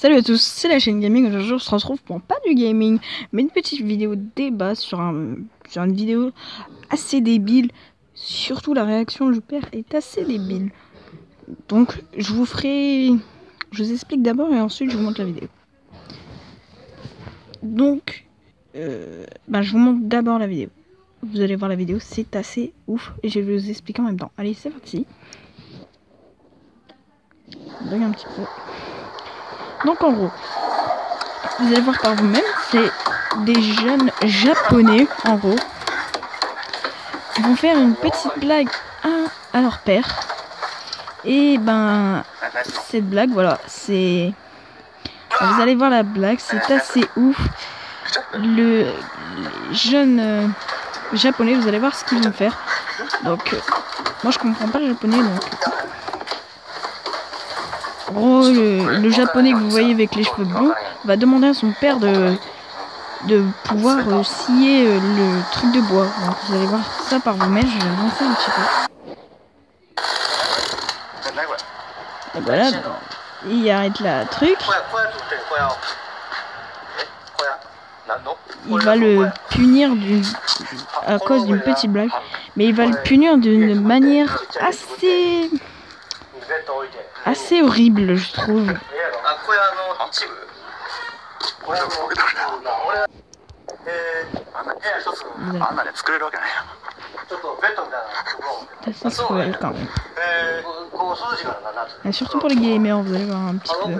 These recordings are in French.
Salut à tous, c'est la chaîne Gaming. Aujourd'hui on se retrouve pour pas du gaming, mais une petite vidéo débat sur une vidéo assez débile. Surtout la réaction du père est assez débile. Donc je vous explique d'abord et ensuite je vous montre la vidéo. Donc je vous montre d'abord la vidéo. Vous allez voir la vidéo, c'est assez ouf et je vais vous expliquer en même temps. Allez, c'est parti. Bug un petit peu. Donc en gros, vous allez voir par vous-même, c'est des jeunes japonais, en gros, qui vont faire une petite blague à leur père. Et cette blague, voilà, c'est... Vous allez voir la blague, c'est assez ouf. Les jeunes japonais, vous allez voir ce qu'ils vont faire. Donc, moi je comprends pas le japonais, donc... En gros, le japonais que vous voyez avec les cheveux blonds va demander à son père de pouvoir scier le truc de bois. Donc vous allez voir ça par vous-même, je vais avancer un petit peu. Et voilà, il arrête la truc. Il va le punir à cause d'une petite blague. Mais il va le punir d'une manière assez horrible, je trouve. C'est cruel quand même. Et surtout pour les gamers, vous allez voir un petit peu.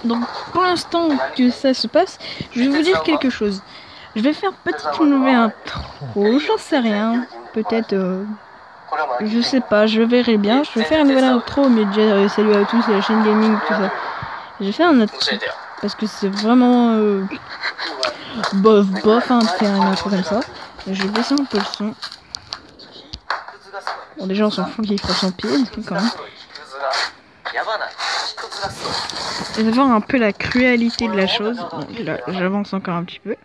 Donc pour l'instant que ça se passe, je vais vous dire quelque chose. Je vais faire peut-être une nouvelle intro, j'en sais rien. Peut-être, je sais pas, je verrai bien. Je vais faire une nouvelle intro, mais déjà salut à tous, c'est la chaîne gaming, tout ça. Je vais faire un autre truc, parce que c'est vraiment bof de faire une intro comme ça. Et je vais baisser un peu le son. Bon, déjà on s'en fout qu'il fera son pied, quand même. Et de voir un peu la crualité de la chose. Donc là, j'avance encore un petit peu.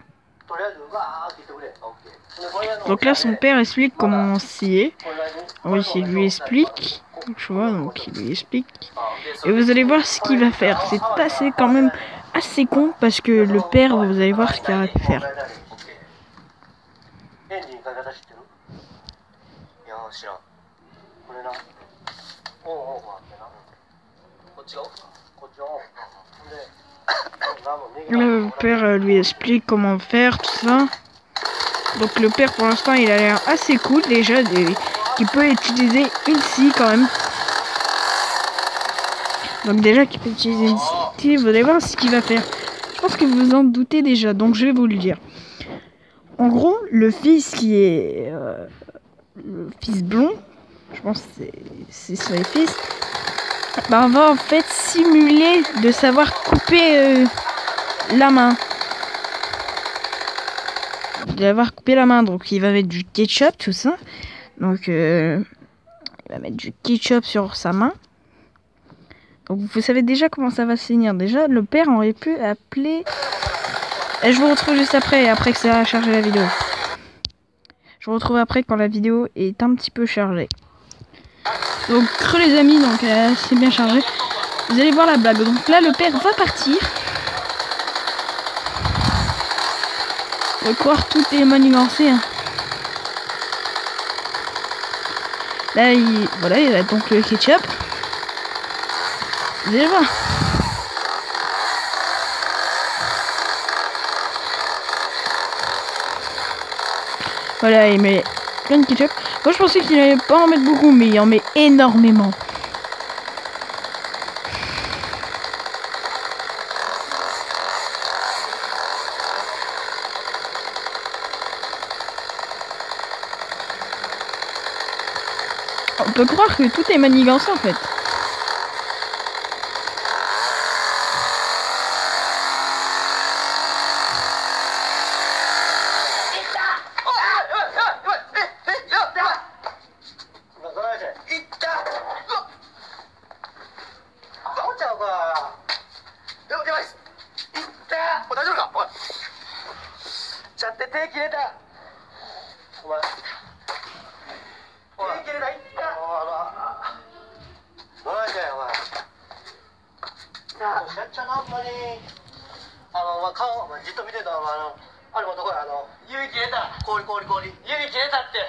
Donc là, son père explique comment scier. Oui, il lui explique. Tu vois, donc il lui explique. Et vous allez voir ce qu'il va faire. C'est quand même assez con parce que le père, vous allez voir ce qu'il va faire. Le père lui explique comment faire, tout ça. Donc le père pour l'instant il a l'air assez cool déjà, qu'il peut utiliser une scie quand même. Donc déjà qu'il peut utiliser une scie, vous allez voir ce qu'il va faire. Je pense que vous en doutez déjà, donc je vais vous le dire. En gros, le fils qui est le fils blond, je pense que c'est son fils, on va en fait simuler de savoir couper la main. Il va avoir coupé la main, donc il va mettre du ketchup, tout ça. Donc il va mettre du ketchup sur sa main. Donc vous savez déjà comment ça va se finir. Déjà, le père aurait pu appeler... Et je vous retrouve juste après que ça a chargé la vidéo. Je vous retrouve après quand la vidéo est un petit peu chargée. Donc creux les amis, donc c'est bien chargé. Vous allez voir la blague. Donc là, le père va partir. Vous allez croire tout est manigancé. Hein. Là, il a donc le ketchup. Vous allez voir. Voilà, il met plein de ketchup. Moi, je pensais qu'il n'allait pas en mettre beaucoup, mais il en met énormément. On peut croire que tout est manigancé en fait.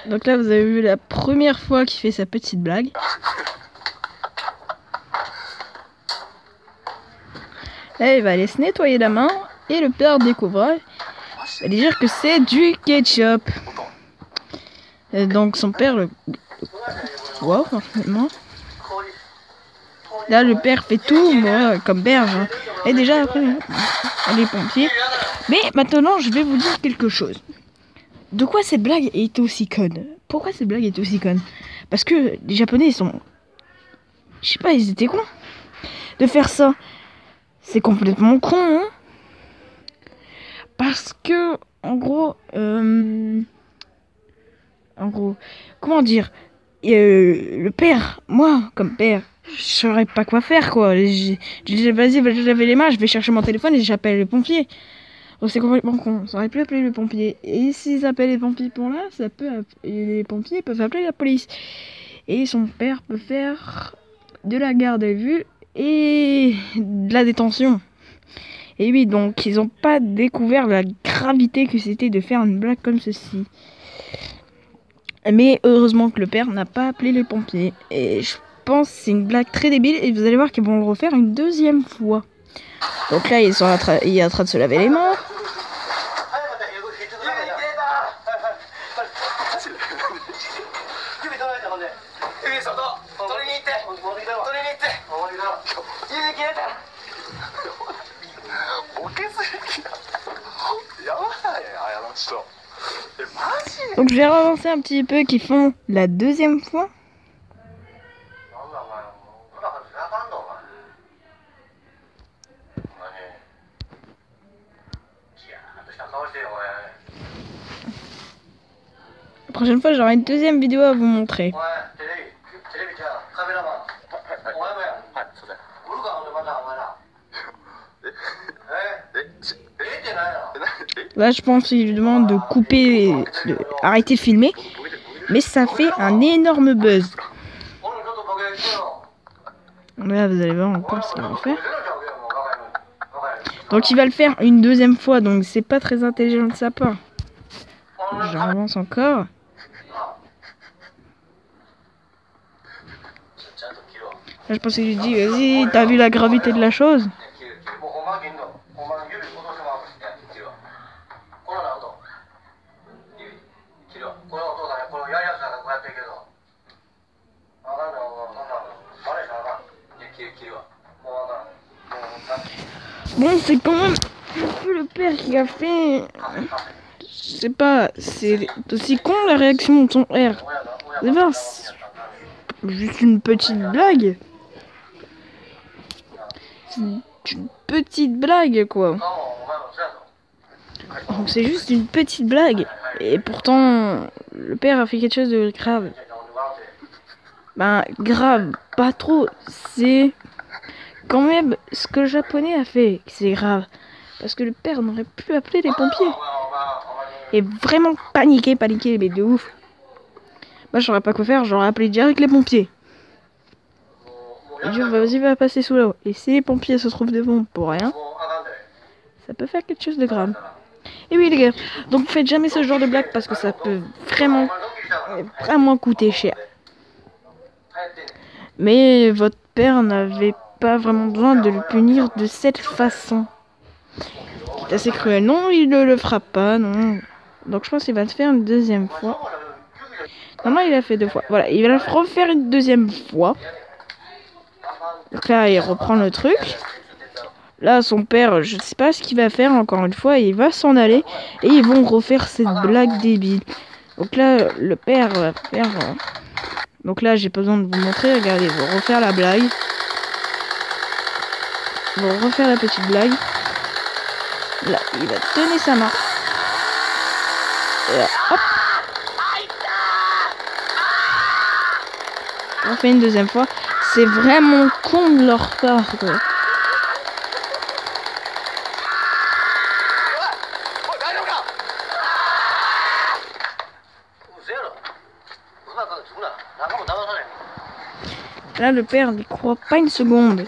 Donc là, vous avez vu la première fois qu'il fait sa petite blague. Là, il va aller se nettoyer la main et le père découvre. Il va lui dire que c'est du ketchup. Et donc son père le... Wow, franchement. Là, le père fait tout, moi, comme berge. Hein. Et déjà, après, les pompiers. Mais maintenant, je vais vous dire quelque chose. De quoi cette blague est aussi conne? Pourquoi cette blague est aussi conne? Parce que les Japonais, ils sont... Je sais pas, ils étaient cons. De faire ça, c'est complètement con, hein. Parce que, en gros, comment dire, le père, moi, comme père, je saurais pas quoi faire, quoi. Je dis, vas-y, va te laver les mains, je vais chercher mon téléphone et j'appelle les pompiers. Donc c'est complètement con. Ça aurait pu appeler les pompiers. Et s'ils appellent les pompiers pour là, ça peut les pompiers peuvent appeler la police. Et son père peut faire de la garde à vue et de la détention. Et oui, donc ils n'ont pas découvert la gravité que c'était de faire une blague comme ceci. Mais heureusement que le père n'a pas appelé les pompiers. Et je pense que c'est une blague très débile. Et vous allez voir qu'ils vont le refaire une deuxième fois. Donc là, il est en train de se laver les mains. Donc je vais avancer un petit peu qu'ils font la deuxième fois. La prochaine fois, j'aurai une deuxième vidéo à vous montrer. Là, je pense qu'il lui demande de couper, arrêter de filmer. Mais ça fait un énorme buzz. Là, vous allez voir encore ce qu'il va faire. Donc, il va le faire une deuxième fois. Donc, c'est pas très intelligent de sa part. J'avance encore. Là, je pense qu'il lui dit, vas-y, t'as vu la gravité de la chose? Bon, c'est quand même un peu le père qui a fait... Je sais pas, c'est aussi con la réaction de son père. C'est pas juste une petite blague. C'est une petite blague, quoi. Donc c'est juste une petite blague. Et pourtant, le père a fait quelque chose de grave. Ben, grave, pas trop. C'est... quand même ce que le japonais a fait, c'est grave. Parce que le père n'aurait pu appeler les pompiers. Et vraiment paniqué, mais de ouf. Moi, je saurais pas quoi faire, j'aurais appelé direct les pompiers. Et dire, vas-y, va passer sous l'eau. Et si les pompiers se trouvent devant pour rien, ça peut faire quelque chose de grave. Et oui, les gars, donc faites jamais ce genre de blague parce que ça peut vraiment coûter cher. Mais votre père n'avait pas vraiment besoin de le punir de cette façon. C'est assez cruel. Non, il ne le frappe pas, non. Donc je pense qu'il va le faire une deuxième fois. Non, il a fait 2 fois. Voilà, il va le refaire une deuxième fois. Donc là, il reprend le truc. Là, son père, je ne sais pas ce qu'il va faire encore une fois. Il va s'en aller. Et ils vont refaire cette blague débile. Donc là, le père va faire... Donc là, j'ai pas besoin de vous montrer. Regardez, ils vont refaire la blague. Ils vont refaire la petite blague. Là, il va tenir sa main. Et là, hop. On fait une deuxième fois. C'est vraiment con de leur part, quoi. Là, le père n'y croit pas une seconde.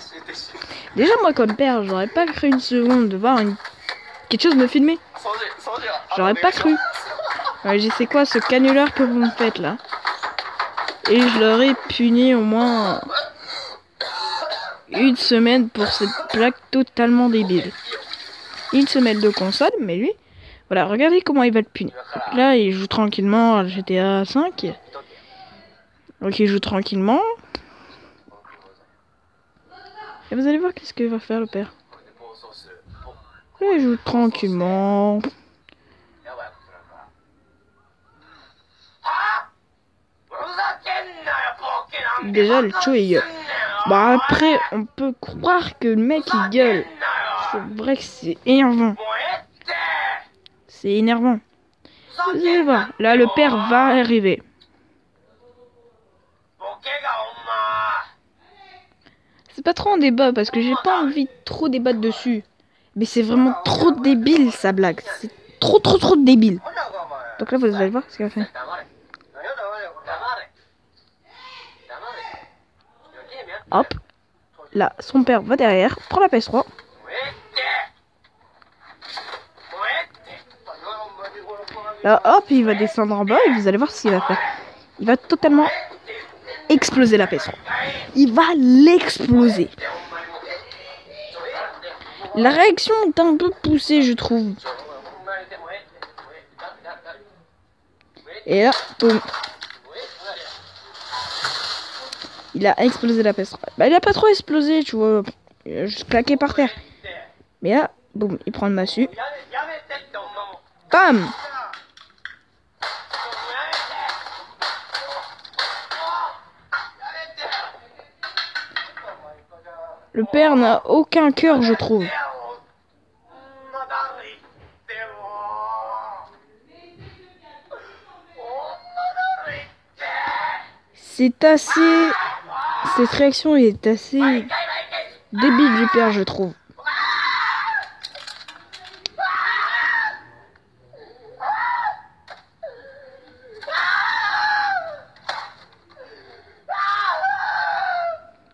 Déjà, moi, comme père, j'aurais pas cru une seconde de voir une quelque chose me filmait. J'aurais pas cru. Ouais, je sais quoi, ce canular que vous me faites là. Et je leur ai puni au moins une semaine pour cette blague totalement débile. Une semaine de console, mais lui, voilà, regardez comment il va le punir. Là, il joue tranquillement à GTA 5. Donc il joue tranquillement. Et vous allez voir qu'est-ce que va faire le père. Là, il joue tranquillement. Déjà, le show il gueule. Bah après, on peut croire que le mec il gueule. C'est vrai que c'est énervant. C'est énervant. Vous allez voir. Là, le père va arriver. C'est pas trop un débat parce que j'ai pas envie de trop débattre dessus. Mais c'est vraiment trop débile sa blague. C'est trop débile. Donc là, vous allez voir ce qu'il va faire. Hop. Là, son père va derrière, prend la PS3. Là, hop, il va descendre en bas et vous allez voir ce qu'il va faire. Il va totalement exploser la PS3. Il va l'exploser. La réaction est un peu poussée, je trouve. Et là, boum. Il a explosé la PS3. Bah, il a pas trop explosé, tu vois. Il a juste claqué par terre. Mais là, boum, il prend le massue. Bam! Le père n'a aucun cœur, je trouve. C'est assez... Cette réaction est assez débile du père, je trouve.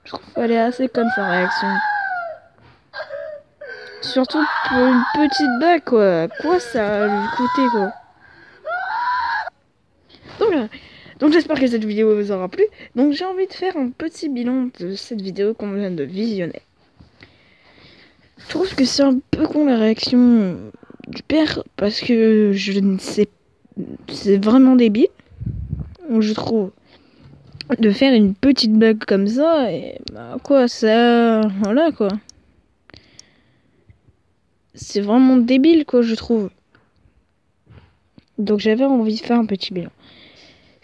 Je trouve qu'elle est assez conne sa réaction. Surtout pour une petite blague, quoi. Quoi ça lui coûter, quoi. Donc j'espère que cette vidéo vous aura plu. Donc j'ai envie de faire un petit bilan de cette vidéo qu'on vient de visionner. Je trouve que c'est un peu con la réaction du père parce que je ne sais, c'est vraiment débile. Je trouve de faire une petite blague comme ça et bah quoi ça, voilà quoi. C'est vraiment débile quoi je trouve. Donc j'avais envie de faire un petit bilan.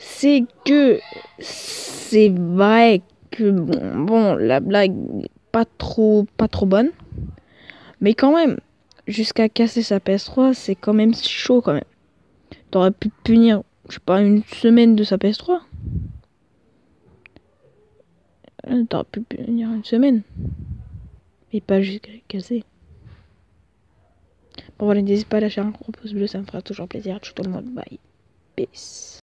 C'est que c'est vrai que bon la blague n'est pas trop bonne. Mais quand même, jusqu'à casser sa PS3, c'est quand même chaud quand même. T'aurais pu punir, je sais pas, une semaine de sa PS3. T'aurais pu punir une semaine. Mais pas jusqu'à casser. Bon voilà, n'hésite pas à lâcher un gros pouce bleu, ça me fera toujours plaisir. Tout le monde, bye. Peace.